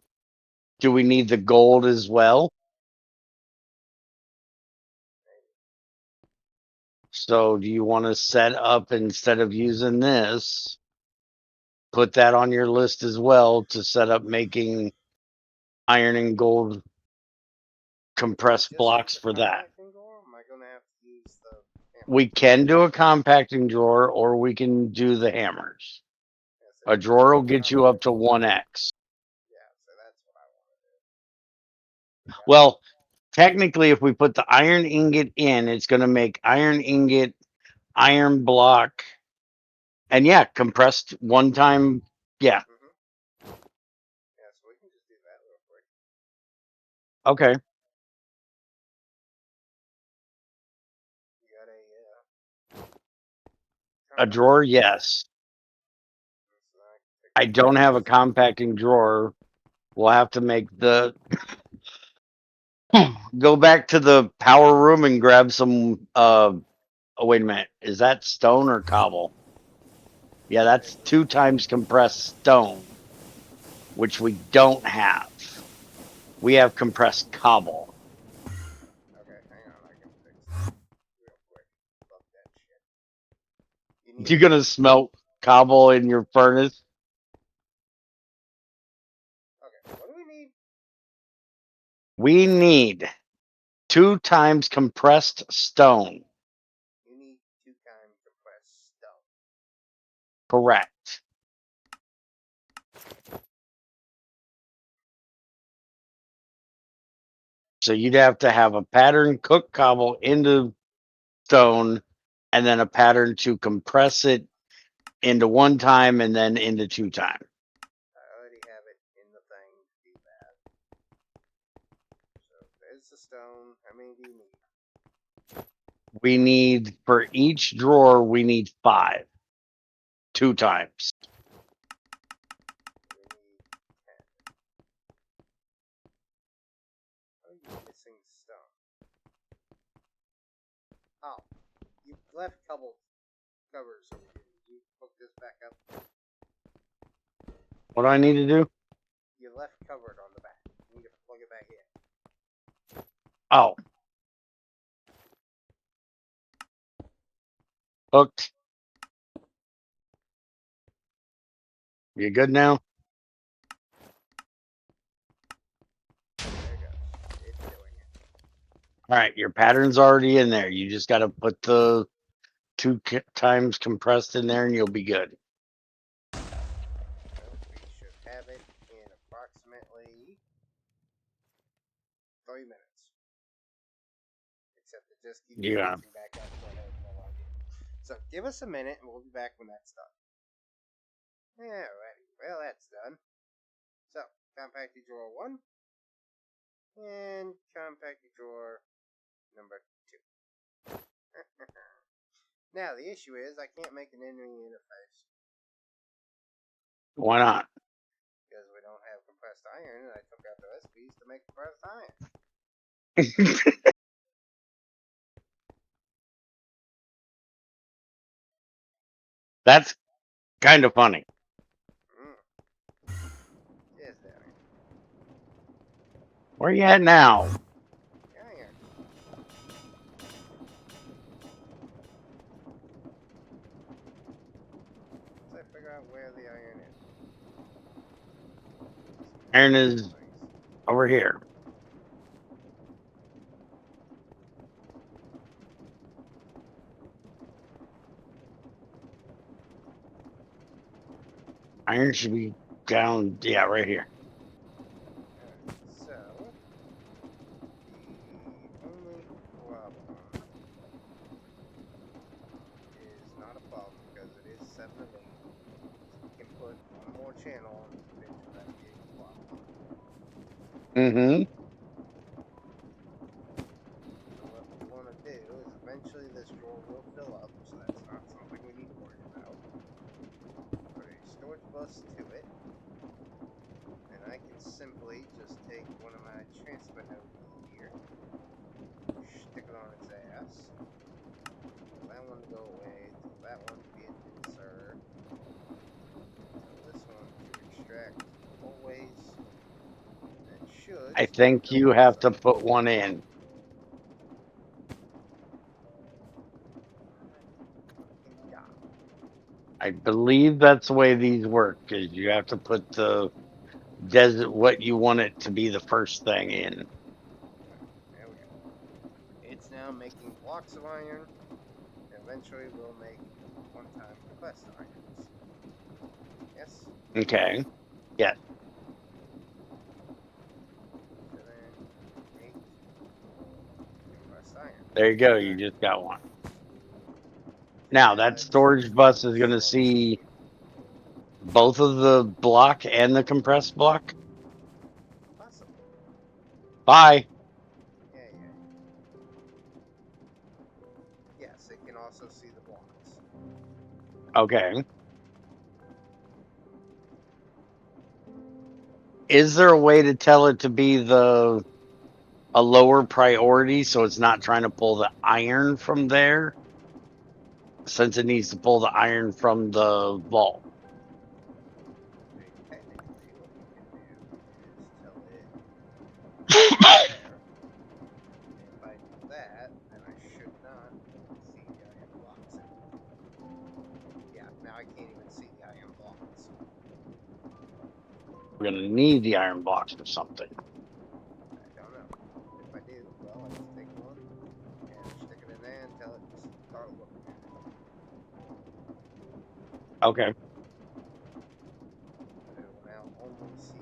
do we need the gold as well? maybe. So do you want to set up instead of using this, put that on your list as well to set up making iron and gold Can we compressed just use blocks the for that? compacting drawer? Am I going to have to use the hammer? We can do a compacting drawer or we can do the hammers. Yes, if A we can drawer do will the get you up to compacting drawer. 1x. Yeah, so that's what I want to do. We got it. Well, technically, if we put the iron ingot in, it's going to make iron ingot, iron block, and yeah, compressed one time. Yeah. Yeah, so we can just do that real quick. Okay. You got A compacting drawer, drawer? yes. So I can take I this don't have a compressed iron. compacting drawer. We'll have to make the go back to the power room and grab some oh wait a minute. Is that stone or cobble? Yeah, Okay, that's which 2 one? times compressed stone, which we don't have. We have compressed cobble. Okay, hang on, I can fix that real quick. Fuck that shit. You need You what? gonna smelt cobble in your furnace? Okay, what do we need? We need 2 times compressed stone. You need 2 times compressed stone. Correct. So you'd have to have a pattern cook cobble into stone and then a pattern to compress it into 1 time and then into 2 time. I already have it in the thing to do that. So there's the stone. How many do you need? We need for each drawer we need 5. 2 times. We need 10. How are you missing stone? Oh, you left couple covers over here. Did you hook this back up? What do I need to do? You left covered on the back. You need to plug it back in. Oh, hooked. You good now? There you go. It's doing it. All right, your pattern's already in there. You just got to put the 2 times compressed in there and you'll be good. Well, we should have it in approximately 3 minutes. Except it just keeps Yeah. freezing back up, so I have no idea. So give us a minute and we'll be back when that's done. Alrighty, well that's done. So, compacting drawer 1 and compacting drawer number 2. Now the issue is I can't make an enemy interface Why not? because we don't have compressed iron and I took out the recipes to make compressed iron. That's kind of funny. Yes, Danny. Where you at now? Iron. Let's figure out where the iron is. Aaron is over here. Iron should be down. Yeah, right here. Alright, so the only problem is not a problem because it is 7 of 8. So we can put one more channel on this bitch without it being a problem. Mm-hmm. So what we want to do is eventually this drawer will fill up, so that's not something we need to worry about. Put a storage bus to it, and I can simply just take one of my transfer nodes here, stick it on its ass, tell that one to go away, tell that one to be an insert, tell this one to extract always. That should I start think you filling this have to up. put one in. Fucking die. I believe that's the way these work. Is you have to put the desert what you want it to be the first thing in. There we go. It's now making blocks of iron, and eventually we'll make one-time compressed irons. Yes? Okay. Yeah. So then make compressed iron. There you go. You Alright. just got one. And Now now that it's storage bus is going to slowly see sinking. both of the block and the compressed block. Possible. Bye. Yeah. Yes, it can also see the blocks. Okay. Is there a way to tell it to be a lower priority so it's not trying to pull the iron from there since it needs to pull the iron from the vault? I mean, technically, what we can do is tell it there. And if I do that, then I should not see the iron blocks anymore. Yeah, now I can't even see the iron blocks. We're going to need the iron blocks for something. I don't know. If I do, well, I just take one and stick it in there and tell it to start looking at it. Okay. But it will now only see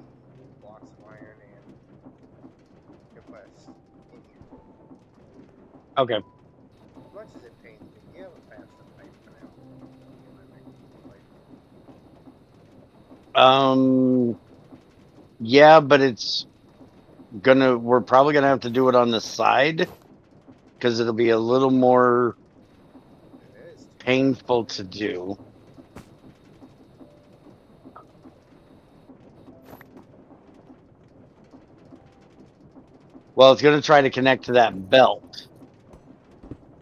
blocks of iron and compressed in here. Okay. As much as it pains me, you have a faster pipe for now. Am I making pipe? Yeah, but we're probably gonna have to do it on the side because it'll be a little more It is too far. painful to do. Well, it's gonna try to connect to that belt.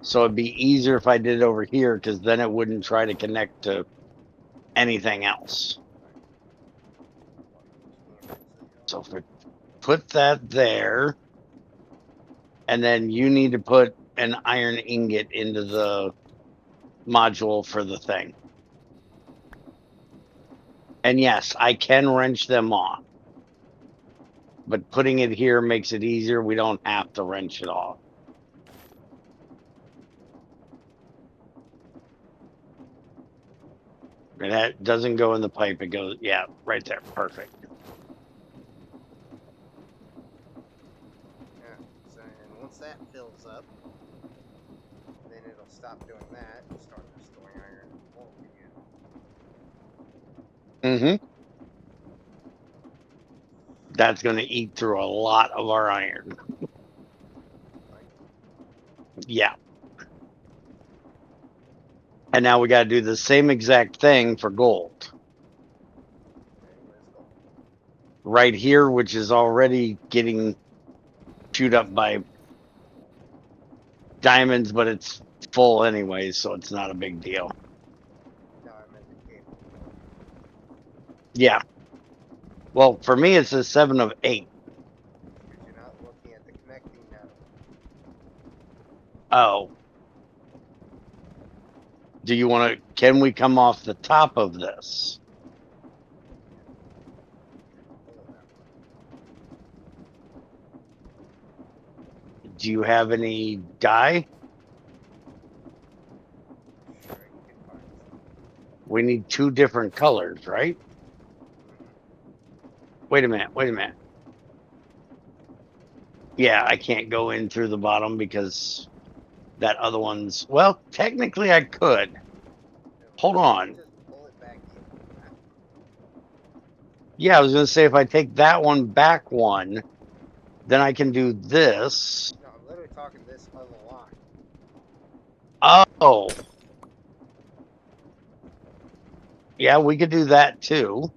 So it'd be easier if I did it over here because then it wouldn't try to connect to anything else. So if we put that there, and then you need to put an iron ingot into the module for the thing. And yes, I can wrench them off, but putting it here makes it easier. We don't have to wrench it off. It doesn't go in the pipe. It goes, yeah, right there. Perfect. Yeah. So, and once that fills up, then it'll stop doing that and start restoring iron in the vault again. Mm-hmm. That's going to eat through a lot of our iron. Right? Yeah. And now we got to do the same exact thing for gold. Okay, where's gold? Right here, which is already getting chewed up by diamonds, but it's full anyway, so it's not a big deal. No, I meant the cable. Yeah. Well, for me, it's a 7 of 8. Because you're not looking at the connecting node. Oh. Do you want to? Can we come off the top of this? Pull it that way. Do you have any dye? Sure, you can find some. We need 2 different colors, right? Wait a minute. Wait a minute. Yeah, I can't go in through the bottom because that other one's. Well, technically, I could. Hold Unless you on. can just pull it back in. Yeah, I was going to say if I take that one back one, then I can do this. No, I'm literally talking this other line. Oh, yeah, we could do that too.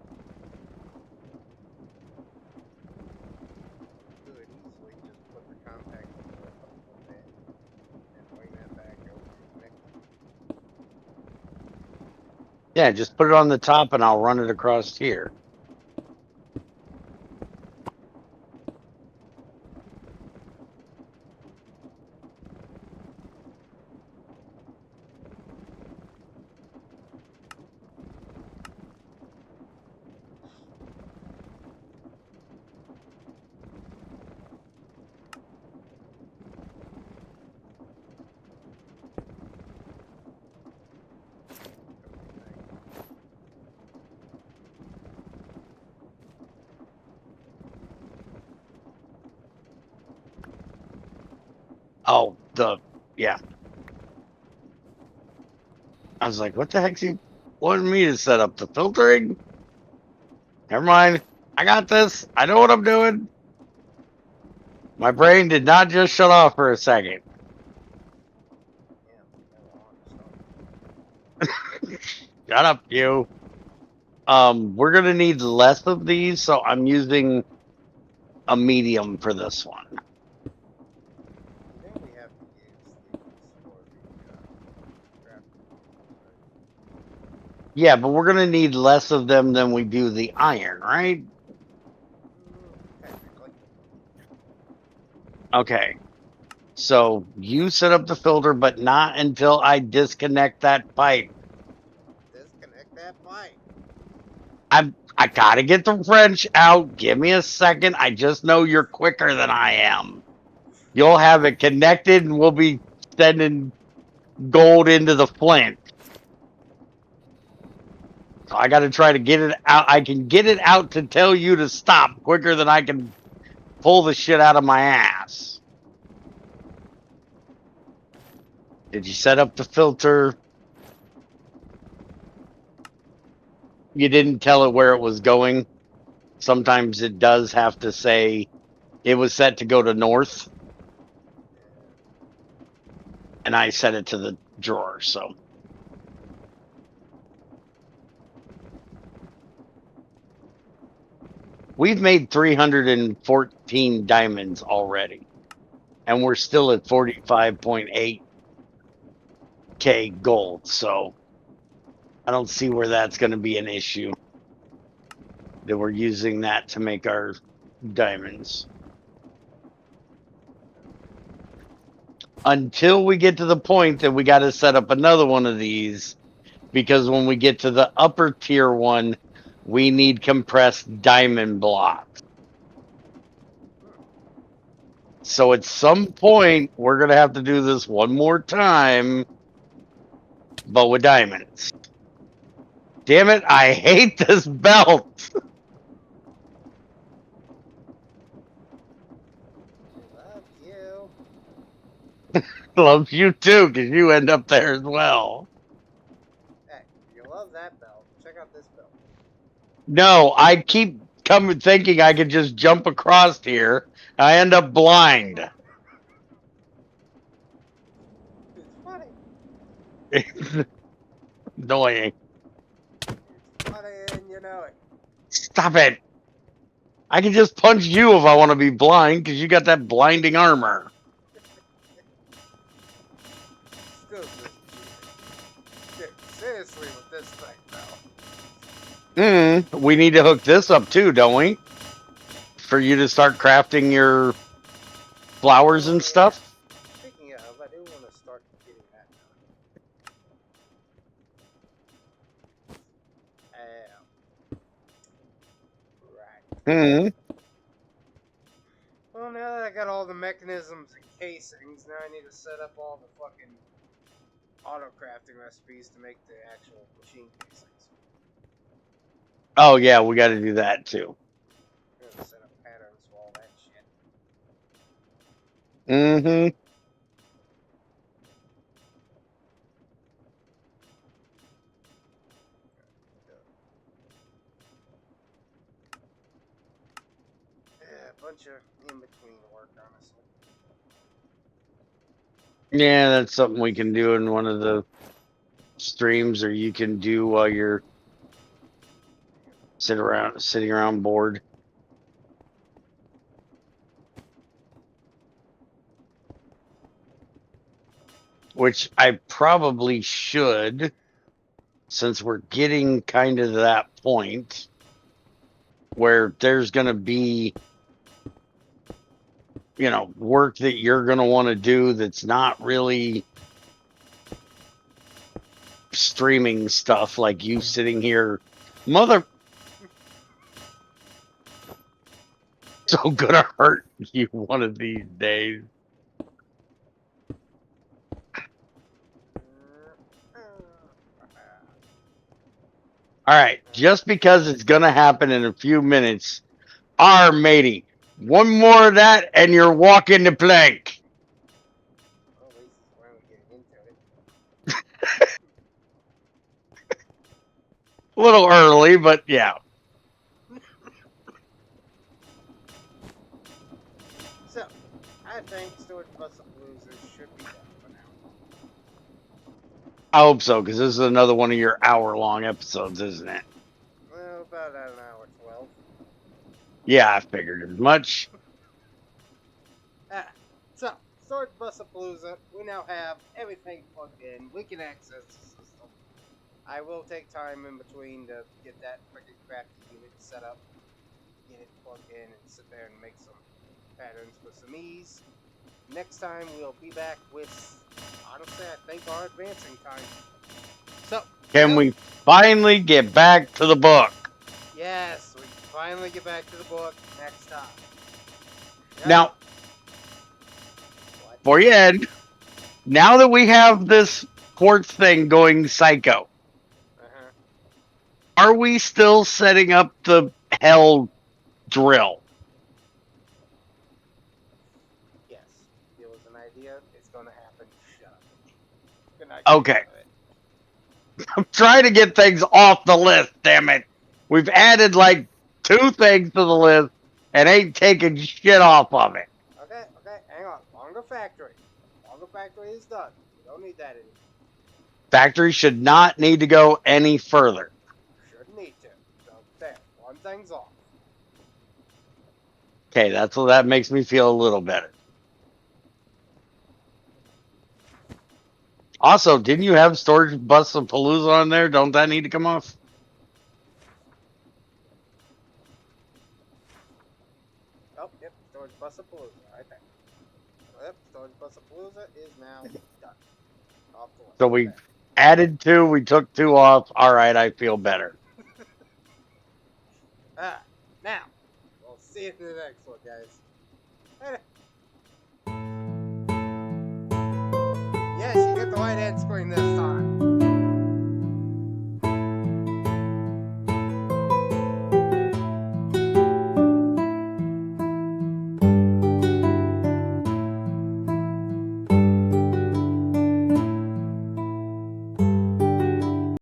Do it easily. Just put the compact up a little bit and bring that back over and connect it. Yeah, just put it on the top and I'll run it across here. Oh, yeah. I was like, what the heck's he wanting me to set up the filtering? Never mind. I got this. I know what I'm doing. My brain did not just shut off for a second. Yeah, never on. Shut up, you. We're gonna need less of these, so I'm using a medium for this one. Then we have to use these for the crafting tools, right? Yeah, but we're gonna need less of them than we do the iron, right? Technically. Okay. So you set up the filter, but not until I disconnect that pipe. Disconnect that pipe. I gotta get the wrench out. Give me a second. I just know you're quicker than I am. You'll have it connected and we'll be sending gold into the flint. So I gotta try to get it out. I can get it out to tell you to stop quicker than I can pull the shit out of my ass. Did you set up the filter? You didn't tell it where it was going. Sometimes it does have to say it was set to go to north, and I set it to the drawer. So we've made 314 diamonds already, and we're still at 45.8K gold. So I don't see where that's going to be an issue that we're using that to make our diamonds. Until we get to the point that we got to set up another one of these, because when we get to the upper tier one, we need compressed diamond blocks. So at some point, we're going to have to do this one more time, but with diamonds. Damn it, I hate this belt. Love you. Loves you too, because you end up there as well. Hey, you love that belt. Check out this belt. No, I keep coming thinking I could just jump across here. I end up blind. It's funny. It's annoying. It's funny and you know it. Stop it. I can just punch you if I want to be blind because you got that blinding armor. Still just cheating. Seriously with this thing, though. We need to hook this up too, don't we? For you to start crafting your flowers and stuff. Speaking of, I do want to start getting that done. Right. Hmm. Well, now that I got all the mechanisms and casings, now I need to set up all the fucking auto crafting recipes to make the actual machine casings. Oh yeah, we got to do that too. Mm-hmm. Yeah, a bunch of in between work, honestly. Yeah, that's something we can do in one of the streams, or you can do while you're sitting around bored. Which I probably should, since we're getting kind of to that point where there's going to be, work that you're going to want to do that's not really streaming stuff, like you sitting here, mother, so gonna hurt you one of these days. All right, just because it's gonna happen in a few minutes, our matey. One more of that, and you're walking the plank. Well, at least he's finally getting into it. A little early, but yeah. So, I think Storage Bus Palooza should be done for now. I hope so, because this is another one of your hour-long episodes, isn't it? Well, about an hour 12. Yeah, I figured as much. Ah, so, Storage Bus Palooza, we now have everything plugged in. We can access the system. I will take time in between to get that freaking crafty unit set up, get it plugged in, and sit there and make some patterns with some ease. Next time we'll be back with, honestly, I think our advancing time. So, Can now, we finally get back to the book? yes, we can finally get back to the book next time. Yep. Now, What? for you, Ed, now that we have this quartz thing going psycho, Uh-huh. are we still setting up the hell drill? Yes. It was an idea. It's gonna happen. Shut up. You're not getting Okay, out of it. I'm trying to get things off the list, damn it. We've added like 2 things to the list and ain't taking shit off of it. Okay, okay, hang on. Longer factory. Longer factory is done. We don't need that anymore. Factory should not need to go any further. Shouldn't need to. So there, one thing's off. Okay, that's what that makes me feel a little better. Also, didn't you have storage bus and Palooza on there? Don't that need to come off? Oh, yep, Storage Bus Palooza right there. Yep, Storage Bus Palooza is now done. Off the list. So we Okay. added 2, we took 2 off. All right, I feel better. Now, we'll see you in the next one, guys. Yes, you get the right end screen this